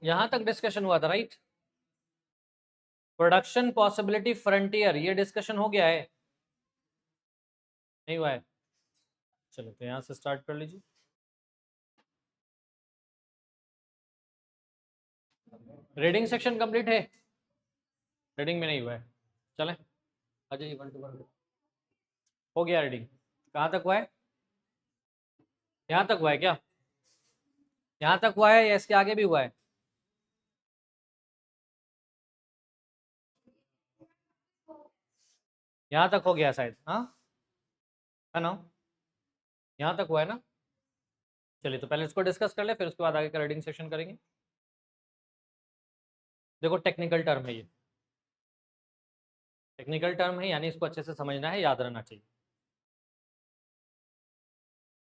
यहां तक डिस्कशन हुआ था, राइट? प्रोडक्शन पॉसिबिलिटी फ्रंटियर, ये डिस्कशन हो गया है, नहीं हुआ है? चलो तो यहां से स्टार्ट कर लीजिए। रीडिंग सेक्शन कंप्लीट है? रीडिंग में नहीं हुआ है, चलें आ जाइए। 1 2 1 हो गया रीडिंग। कहाँ तक हुआ है? यहाँ तक हुआ है क्या? यहाँ तक हुआ है या इसके आगे भी हुआ है? यहाँ तक हो गया शायद, हाँ है ना? यहाँ तक हुआ है ना? चलिए तो पहले इसको डिस्कस कर ले, फिर उसके बाद आगे का रीडिंग सेक्शन करेंगे। देखो टेक्निकल टर्म है ये, टेक्निकल टर्म है, यानी इसको अच्छे से समझना है, याद रहना चाहिए।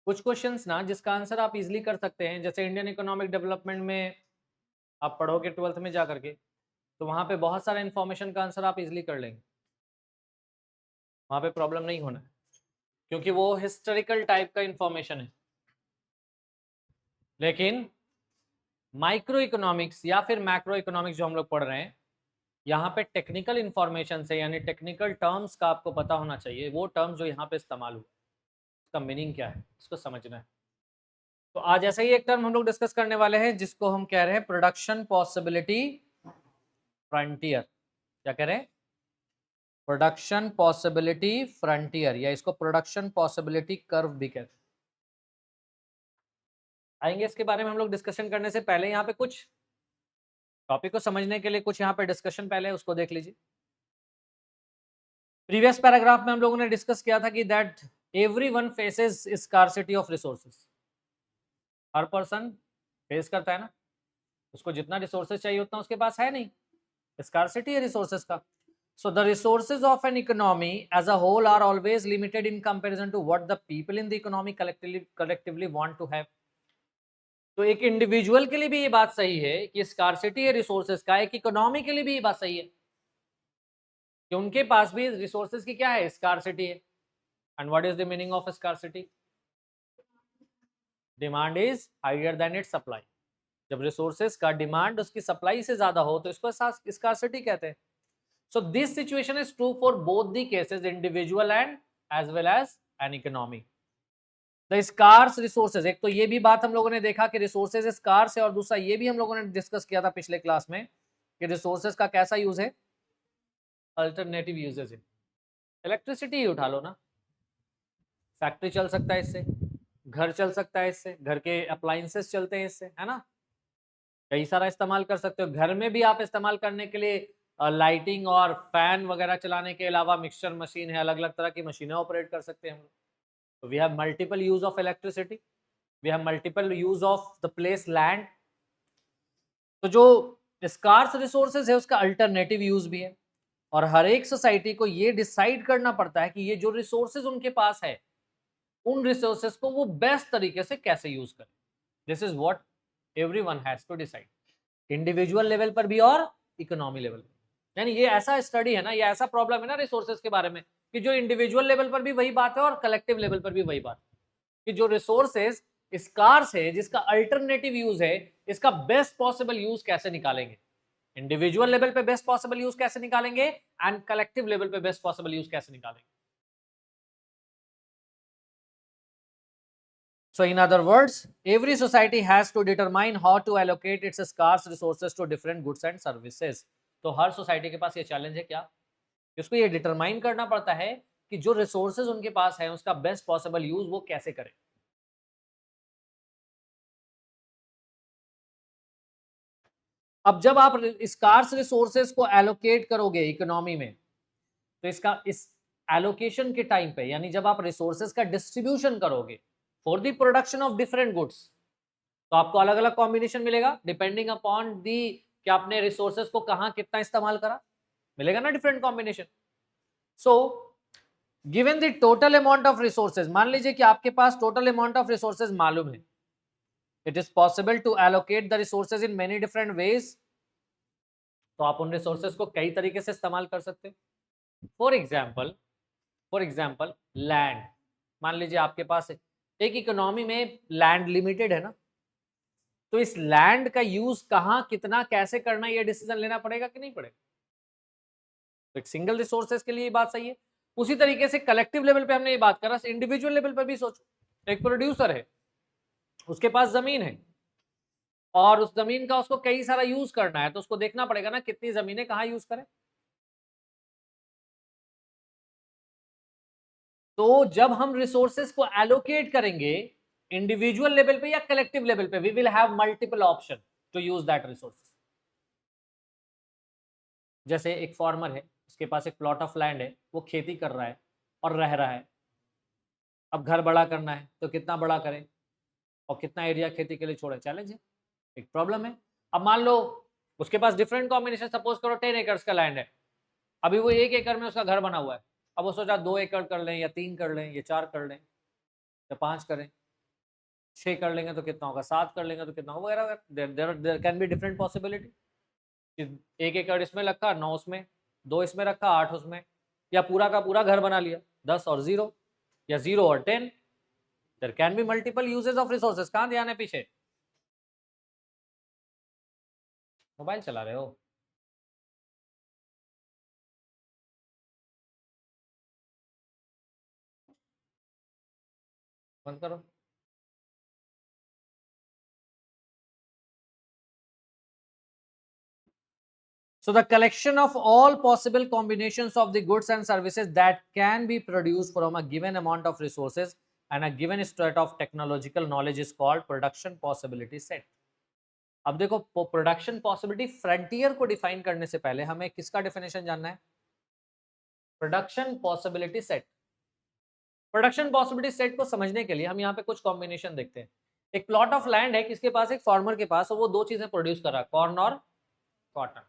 कुछ क्वेश्चंस ना जिसका आंसर आप इजीली कर सकते हैं, जैसे इंडियन इकोनॉमिक डेवलपमेंट में आप पढ़ोगे 12th में जा करके, तो वहां पे बहुत सारा इंफॉर्मेशन का आंसर आप इजीली कर लेंगे, वहां पे प्रॉब्लम नहीं होना है, क्योंकि वो हिस्टोरिकल टाइप का इंफॉर्मेशन है। लेकिन माइक्रो इकोनॉमिक्स या फिर मैक्रो इकोनॉमिक्स जो हम लोग पढ़ रहे हैं, यहाँ पे टेक्निकल इंफॉर्मेशन से, यानी टेक्निकल टर्म्स का आपको पता होना चाहिए, वो टर्म्स जो यहाँ पे इस्तेमाल हुआ उसका मीनिंग क्या है, इसको समझना है। तो आज ऐसा ही एक टर्म हम लोग डिस्कस करने वाले हैं जिसको हम कह रहे हैं प्रोडक्शन पॉसिबिलिटी फ्रंटियर। क्या कह रहे हैं? प्रोडक्शन पॉसिबिलिटी फ्रंटियर, या इसको प्रोडक्शन पॉसिबिलिटी कर्व भी कहते हैं। आएंगे इसके बारे में हम लोग डिस्कशन करने से पहले यहाँ पे कुछ टॉपिक को समझने के लिए कुछ यहाँ पे डिस्कशन पहले है, उसको देख लीजिए। प्रीवियस पैराग्राफ में हम लोगों ने डिस्कस किया था कि that everyone faces scarcity of resources. Her person face करता है ना, उसको जितना रिसोर्सेज चाहिए उतना उसके पास है नहीं, स्कार्सिटी है रिसोर्सेज का। So the resources of an economy as a whole are always limited in comparison to what the people in the economy collectively want to have. तो एक इंडिविजुअल के लिए भी ये बात सही है कि स्कार्सिटी है रिसोर्सेज का, एक इकोनॉमी के लिए भी ये बात सही है कि उनके पास भी रिसोर्सेज की क्या है, स्कार्सिटी है। And what is the meaning of scarcity? Demand is higher than its supply. जब रिसोर्सेज का डिमांड उसकी सप्लाई से ज्यादा हो तो इसको स्कार्सिटी कहते हैं। So this situation is true for both the cases, individual and as well as an economy. The scarce resources, एक तो ये भी बात हम लोगों ने देखा कि रिसोर्सेज स्कार्स है, और दूसरा ये भी हम लोगों ने डिस्कस किया था पिछले क्लास में कि रिसोर्सेज का कैसा यूज है, अल्टरनेटिव यूजेज है। इलेक्ट्रिसिटी ही उठा लो ना, फैक्ट्री चल सकता है इससे, घर चल सकता है इससे, घर के अप्लायंसेस चलते हैं इससे, है ना? कई सारा इस्तेमाल कर सकते हो। घर में भी आप इस्तेमाल करने के लिए लाइटिंग और फैन वगैरह चलाने के अलावा मिक्सचर मशीन है, अलग अलग तरह की मशीनें ऑपरेट कर सकते हैं हम लोग। तो we have multiple use of electricity, we have multiple use of the place land. तो जो स्कार्स रिसोर्सेज है उसका अल्टरनेटिव यूज भी है, और हर एक सोसाइटी को ये डिसाइड करना पड़ता है कि ये जो रिसोर्सेज उनके पास है, उन रिसोर्सेज को वो बेस्ट तरीके से कैसे यूज करें। This is what everyone has to decide, individual level पर भी और इकोनॉमी लेवल पर। यानी ये ऐसा स्टडी है ना, ये ऐसा प्रॉब्लम है ना रिसोर्सेज के बारे में, कि जो इंडिविजुअल लेवल पर भी वही बात है और कलेक्टिव लेवल पर भी वही बात है, कि जो रिसोर्सेज स्कार्स है, जिसका अल्टरनेटिव यूज है, इसका बेस्ट पॉसिबल यूज कैसे निकालेंगे। इंडिविजुअल लेवल पे बेस्ट पॉसिबल यूज कैसे निकालेंगे एंड कलेक्टिव लेवल पे बेस्ट पॉसिबल यूज कैसे निकालेंगे। So in other words, every society has to determine how to allocate its scarce resources to different goods and services. तो हर society के पास ये challenge है क्या, उसको ये डिटरमाइन करना पड़ता है कि जो रिसोर्सेज उनके पास है उसका बेस्ट पॉसिबल यूज वो कैसे करें। अब जब आप स्कार्स रिसोर्सेज को एलोकेट करोगे इकोनॉमी में, तो इसका इस एलोकेशन के टाइम पे, यानी जब आप रिसोर्सेज का डिस्ट्रीब्यूशन करोगे for the production of different goods, तो आपको अलग अलग कॉम्बिनेशन मिलेगा डिपेंडिंग अपॉन दी कि आपने रिसोर्सेज को कहां कितना इस्तेमाल करा, मिलेगा ना different combination. So given the total amount of resources, मान लीजिए कि आपके पास टोटल अमाउंट ऑफ रिसोर्सेज मालूम है, it is possible to allocate the resources in many different ways. तो आप उन रिसोर्सेज को कई तरीके से इस्तेमाल कर सकते हैं। फॉर एग्जाम्पल लैंड, मान लीजिए आपके पास एक इकोनॉमी में लैंड लिमिटेड है ना, तो इस लैंड का यूज कहां, कितना, कैसे करना, ये डिसीजन लेना पड़ेगा कि नहीं पड़ेगा? तो एक सिंगल रिसोर्सेज के लिए ये बात सही है। उसी तरीके से कलेक्टिव लेवल पे हमने ये बात करा, इंडिविजुअल लेवल पर भी सोचो, एक प्रोड्यूसर है, उसके पास जमीन है और उस जमीन का उसको कई सारा यूज करना है, तो उसको देखना पड़ेगा ना कितनी जमीनें कहां यूज करें। तो जब हम रिसोर्सेज को एलोकेट करेंगे इंडिविजुअल लेवल पे या कलेक्टिव लेवल पे, we will have multiple option to use that resources. जैसे एक फार्मर है, उसके पास एक प्लॉट ऑफ लैंड है, वो खेती कर रहा है और रह रहा है। अब घर बड़ा करना है तो कितना बड़ा करें और कितना एरिया खेती के लिए छोड़े, चैलेंज है, एक प्रॉब्लम है। अब मान लो उसके पास डिफरेंट कॉम्बिनेशन, सपोज करो 10 एकर्स का लैंड है, अभी वो 1 एकड़ में उसका घर बना हुआ है। अब वो सोचा 2 एकड़ कर लें या 3 कर लें या 4 कर लें या 5 करें, 6 कर लेंगे तो कितना होगा, 7 कर लेंगे तो कितना होगा, वगैरह। There can be different possibility. 1 एकड़ इसमें रखा, 9 उसमें, 2 इसमें रखा, 8 उसमें, या पूरा का पूरा घर बना लिया 10 और 0 या 0 और 10। There can be multiple uses of resources. कहां ध्यान है पीछे? मोबाइल चला रहे हो? बंद करो। So the collection of all possible combinations of the goods and services that can be produced from a given amount of resources and a given set of technological knowledge is called production possibility set. अब देखो, production possibility frontier को define करने से पहले हमें किसका definition जानना है? Production possibility set. Production possibility set को समझने के लिए हम यहाँ पे कुछ कॉम्बिनेशन देखते हैं। एक प्लॉट ऑफ लैंड है, किसके पास? एक फार्मर के पास, और वो 2 चीजें प्रोड्यूस कर रहा है, कॉर्न और कॉटन।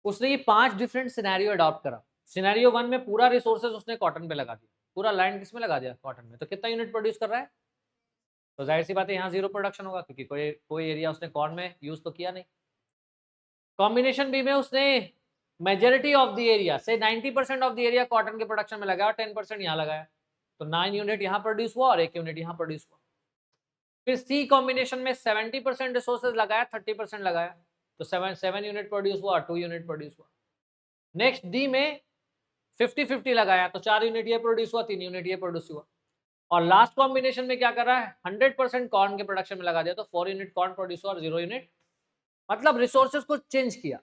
उसने ये 5 डिफरेंट सिनेरियो अडॉप्ट करा। सिनेरियो 1 में पूरा रिसोर्सेज उसने कॉटन पे लगा दिया, पूरा लैंड किसमें लगा दिया? कॉटन में। तो कितना यूनिट प्रोड्यूस कर रहा है? तो जाहिर सी बात है यहाँ 0 प्रोडक्शन होगा, क्योंकि कोई एरिया उसने कॉर्न में यूज तो किया नहीं। कॉम्बिनेशन बी में उसने मेजोरिटी ऑफ द एरिया से 90% ऑफ द एरिया कॉटन के प्रोडक्शन में लगाया और 10% यहाँ लगाया, तो 9 यूनिट यहाँ प्रोड्यूस हुआ और 1 यूनिट यहाँ प्रोड्यूस हुआ। फिर सी कॉम्बिनेशन में 70% रिसोर्सेज लगाया, 30% लगाया, तो 7 यूनिट प्रोड्यूस हुआ और 2 यूनिट प्रोड्यूस हुआ। नेक्स्ट डी में 50-50 लगाया, तो 4 यूनिट ये प्रोड्यूस हुआ, 3 यूनिट ये प्रोड्यूस हुआ। और लास्ट कॉम्बिनेशन में क्या कर रहा है? 100% कॉर्न के प्रोडक्शन में लगा दिया, तो 4 यूनिट कॉर्न प्रोड्यूस हुआ और 0 यूनिट, मतलब रिसोर्सेज को चेंज किया,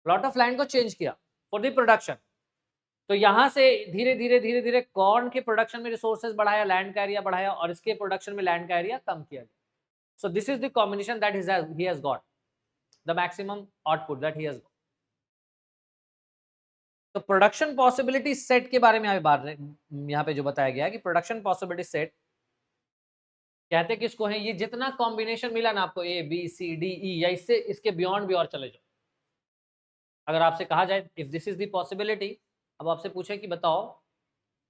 प्लॉट ऑफ लैंड को चेंज किया फॉर द प्रोडक्शन। तो यहां से धीरे धीरे कॉर्न के प्रोडक्शन में रिसोर्सेज बढ़ाया, लैंड का एरिया बढ़ाया, और इसके प्रोडक्शन में लैंड का एरिया कम किया गया। So this is the combination that he has got the maximum output that he has got. तो प्रोडक्शन पॉसिबिलिटी सेट के बारे में यहाँ पे जो बताया गया है कि प्रोडक्शन पॉसिबिलिटी सेट कहते किसको है? ये जितना कॉम्बिनेशन मिला ना आपको, A B C D E, या इससे इसके बियॉन्ड भी और चले जाओ। अगर आपसे कहा जाए if this is the possibility, अब आपसे पूछे कि बताओ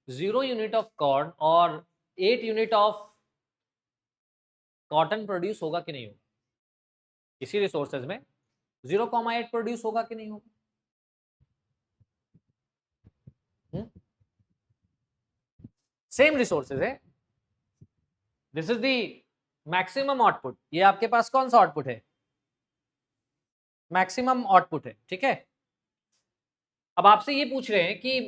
0 यूनिट ऑफ कॉर्न और 8 यूनिट ऑफ कॉटन प्रोड्यूस होगा कि नहीं होगा? इसी रिसोर्सेज में 0,8 प्रोड्यूस होगा कि नहीं होगा? सेम रिसोर्सेज है, this is the maximum output. ये आपके पास कौन सा आउटपुट है? मैक्सिमम आउटपुट है, ठीक है। अब आपसे ये पूछ रहे हैं कि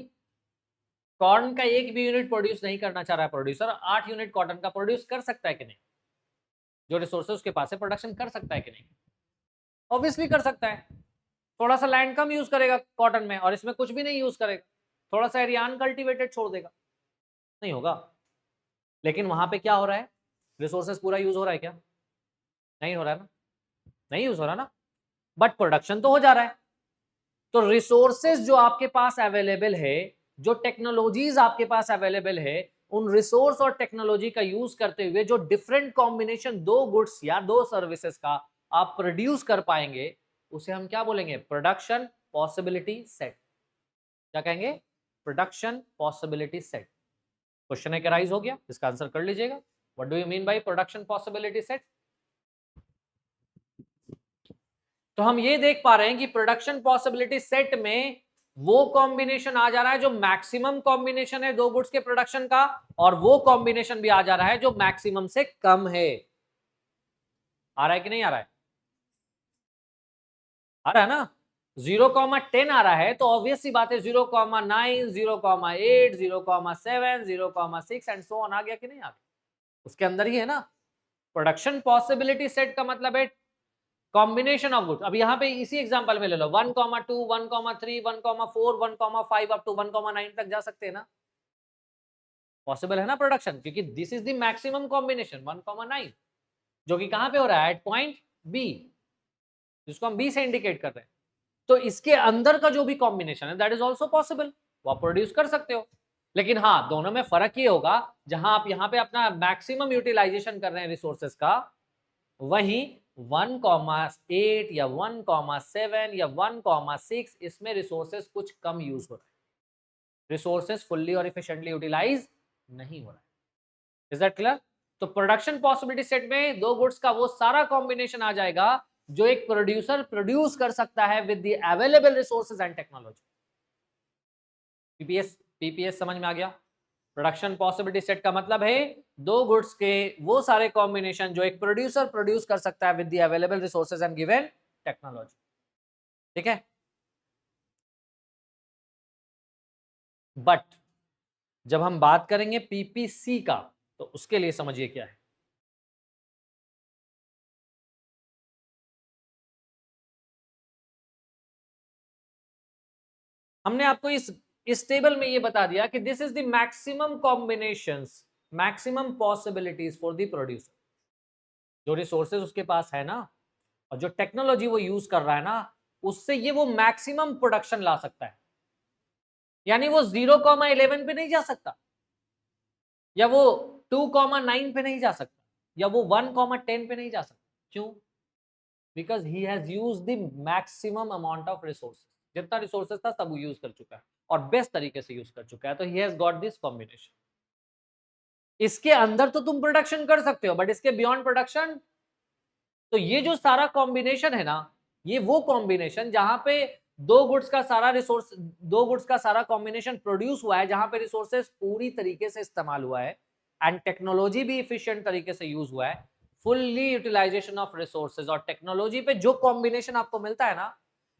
कॉर्न का 1 भी यूनिट प्रोड्यूस नहीं करना चाह रहा है प्रोड्यूसर, 8 यूनिट कॉटन का प्रोड्यूस कर सकता है कि नहीं? जो रिसोर्सेज उसके पास है, प्रोडक्शन कर सकता है कि नहीं? ऑब्वियसली कर सकता है। थोड़ा सा लैंड कम यूज करेगा कॉटन में और इसमें कुछ भी नहीं यूज करेगा, थोड़ा सा एरिया अनकल्टिवेटेड छोड़ देगा, नहीं होगा। लेकिन वहां पे क्या हो रहा है? रिसोर्सेज पूरा यूज हो रहा है क्या? नहीं हो रहा है ना, नहीं यूज हो रहा ना, बट प्रोडक्शन तो हो जा रहा है। तो रिसोर्सेज जो आपके पास अवेलेबल है, जो टेक्नोलॉजीज आपके पास अवेलेबल है, उन रिसोर्स और टेक्नोलॉजी का यूज करते हुए जो डिफरेंट कॉम्बिनेशन 2 गुड्स या 2 सर्विसेज का आप प्रोड्यूस कर पाएंगे, उसे हम क्या बोलेंगे? Production possibility set. क्या कहेंगे? Production possibility set. क्वेश्चन एक राइज हो गया, इसका आंसर कर लीजिएगा। What do you mean by production possibility set? तो हम ये देख पा रहे हैं कि प्रोडक्शन पॉसिबिलिटी सेट में वो कॉम्बिनेशन आ जा रहा है जो मैक्सिमम कॉम्बिनेशन है 2 गुड्स के प्रोडक्शन का, और वो कॉम्बिनेशन भी आ जा रहा है जो मैक्सिमम से कम है। आ रहा है कि नहीं आ रहा है? आ रहा है ना? 0,10 आ रहा है तो ऑब्वियस सी बात है 0,9, 0,8, 0,7, 0,6 एंड सो ऑन आ गया कि नहीं आ गया? उसके अंदर ही है ना। प्रोडक्शन पॉसिबिलिटी सेट का मतलब है कॉम्बिनेशन ऑफ गुड्स। अब यहाँ पे इसी एग्जांपल में ले लो 1,2, 1,3, 1,4, 1,5 अप टू 1,9 तक जा सकते हैं ना। पॉसिबल है ना प्रोडक्शन, क्योंकि this is the maximum combination 1,9 जो कि कहां पे हो रहा है? एट पॉइंट बी, जिसको हम बी से इंडिकेट कर रहे हैं। तो इसके अंदर का जो भी कॉम्बिनेशन है दैट इज ऑल्सो पॉसिबल, वो आप प्रोड्यूस कर सकते हो। लेकिन हाँ, दोनों में फर्क ये होगा, जहां आप यहाँ पे अपना मैक्सिमम यूटिलाइजेशन कर रहे हैं रिसोर्सेस का, वही 1,8 या 1,7 या 1,6 इसमें रिसोर्सेस कुछ कम यूज हो रहे हैं, रिसोर्सेस फुल्ली और इफिशिएंटली यूटिलाइज नहीं हो रहा है। Is that clear? तो प्रोडक्शन पॉसिबिलिटी सेट में दो गुड्स का वो सारा कॉम्बिनेशन आ जाएगा जो एक प्रोड्यूसर प्रोड्यूस कर सकता है with the available resources and technology. PPS समझ में आ गया? प्रोडक्शन पॉसिबिलिटी सेट का मतलब है दो गुड्स के वो सारे कॉम्बिनेशन जो एक प्रोड्यूसर प्रोड्यूस कर सकता है with the available resources and given technology. ठीक है? बट जब हम बात करेंगे पीपीसी का, तो उसके लिए समझिए क्या है। हमने आपको इस टेबल में ये बता दिया कि this is the maximum combinations, maximum possibilities for the producer. जो रिसोर्सेज उसके पास है ना, और जो टेक्नोलॉजी वो यूज कर रहा है ना, उससे ये वो मैक्सिमम प्रोडक्शन ला सकता है। यानी वो 0,11 पे नहीं जा सकता, या वो 2,9 पे नहीं जा सकता, या वो 1,10 पे नहीं जा सकता। क्यों? Because he has use the maximum amount of resources. जितना रिसोर्सेज था सब वो यूज कर चुका है और बेस्ट तरीके से यूज कर चुका है, तो he has got this combination. इसके अंदर तो तुम प्रोडक्शन कर सकते हो, बट इसके बियॉन्ड प्रोडक्शन, तो ये जो सारा कॉम्बिनेशन है ना, ये वो कॉम्बिनेशन जहां पे दो गुड्स का सारा कॉम्बिनेशन प्रोड्यूस हुआ है, जहां पे रिसोर्सेस पूरी तरीके से इस्तेमाल हुआ है एंड टेक्नोलॉजी भी इफिशिएंट तरीके से यूज हुआ है, फुल्ली यूटिलाइजेशन ऑफ रिसोर्सेज। और टेक्नोलॉजी पे जो कॉम्बिनेशन आपको मिलता है ना,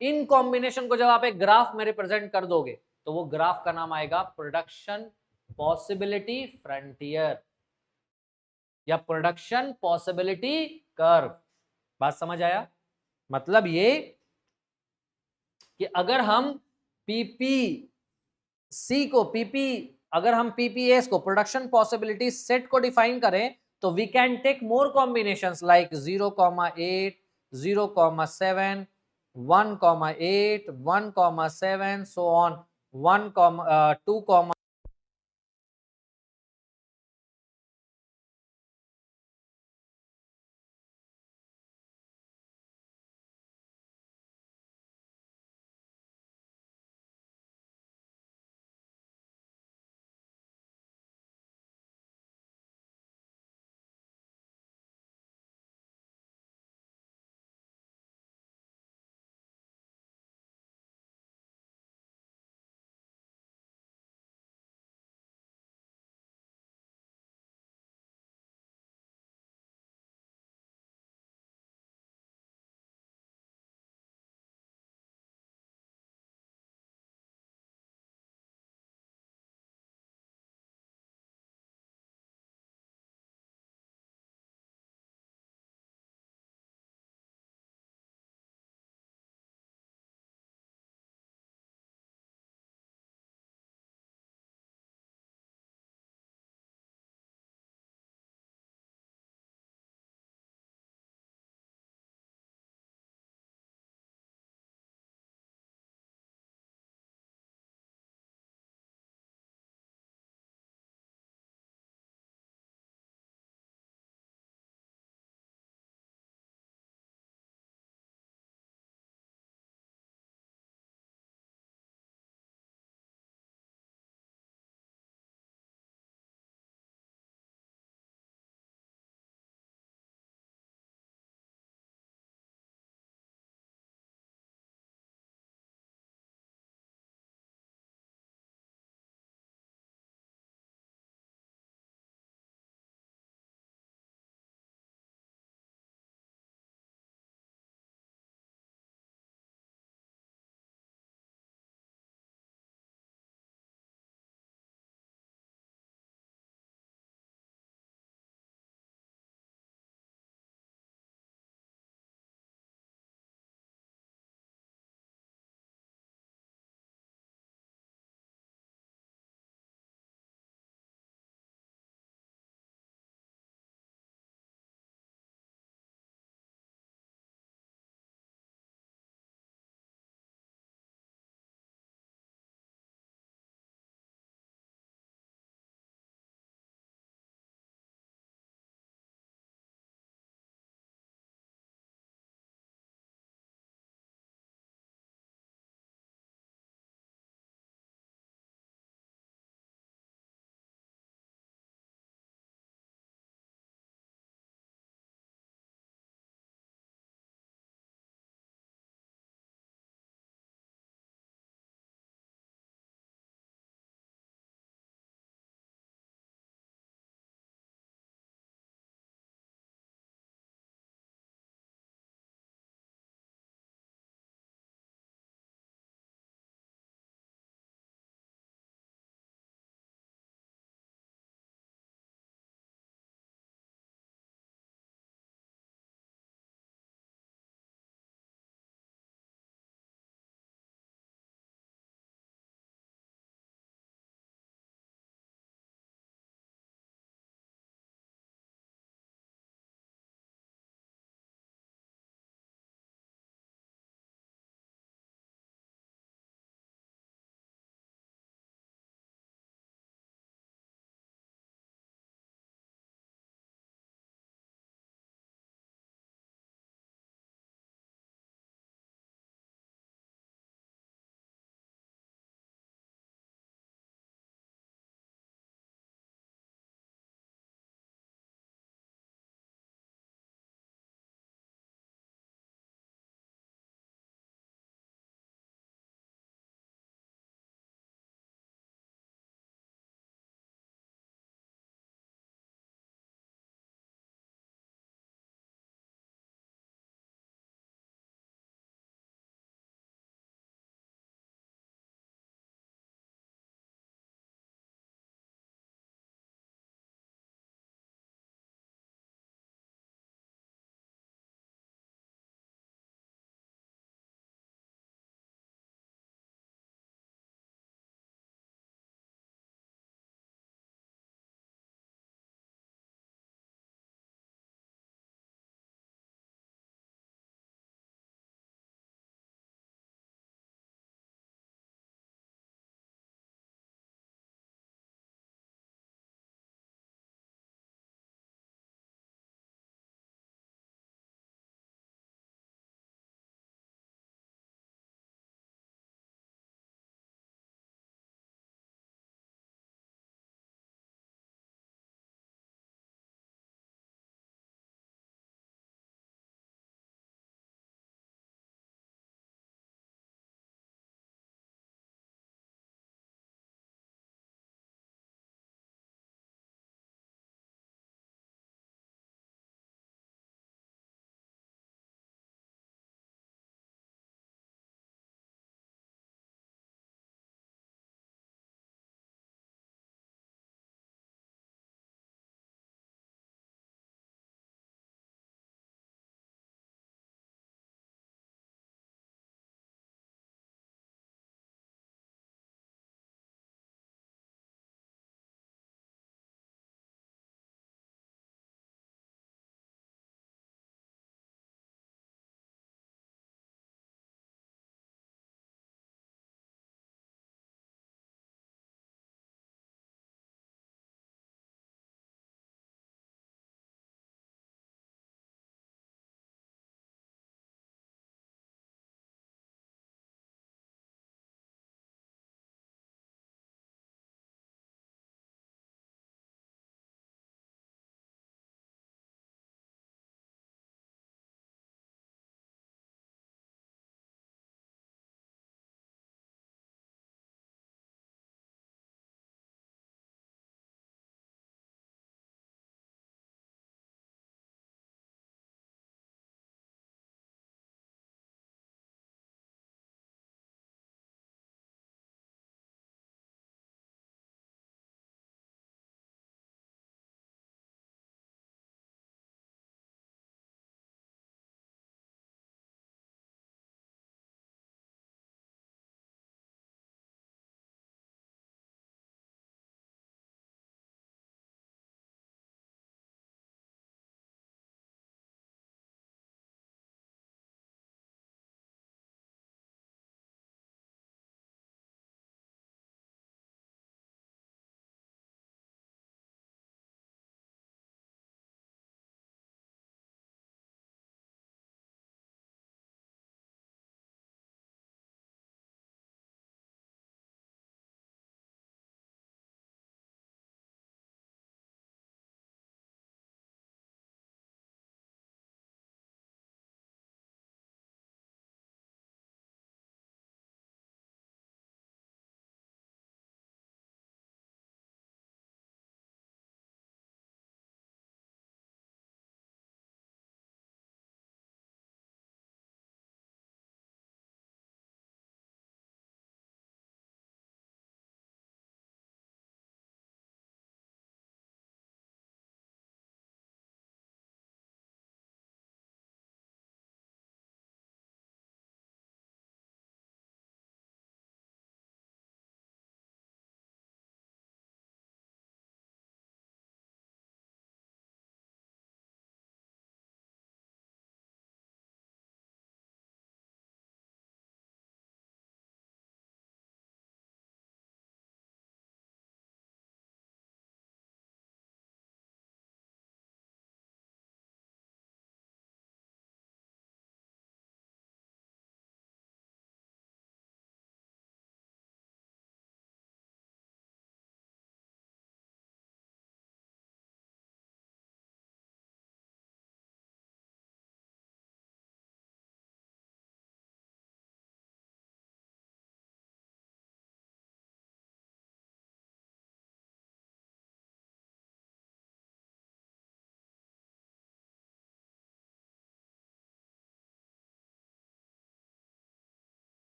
इन कॉम्बिनेशन को जब आप एक ग्राफ में रिप्रेजेंट कर दोगे, तो वो ग्राफ का नाम आएगा प्रोडक्शन पॉसिबिलिटी फ्रंटियर या प्रोडक्शन पॉसिबिलिटी कर्व। बात समझ आया? मतलब ये कि अगर हम पीपीएस को, प्रोडक्शन पॉसिबिलिटी सेट को डिफाइन करें, तो we can take more combinations like 0,8, 0,7, 1,8, 1,7, so on 2,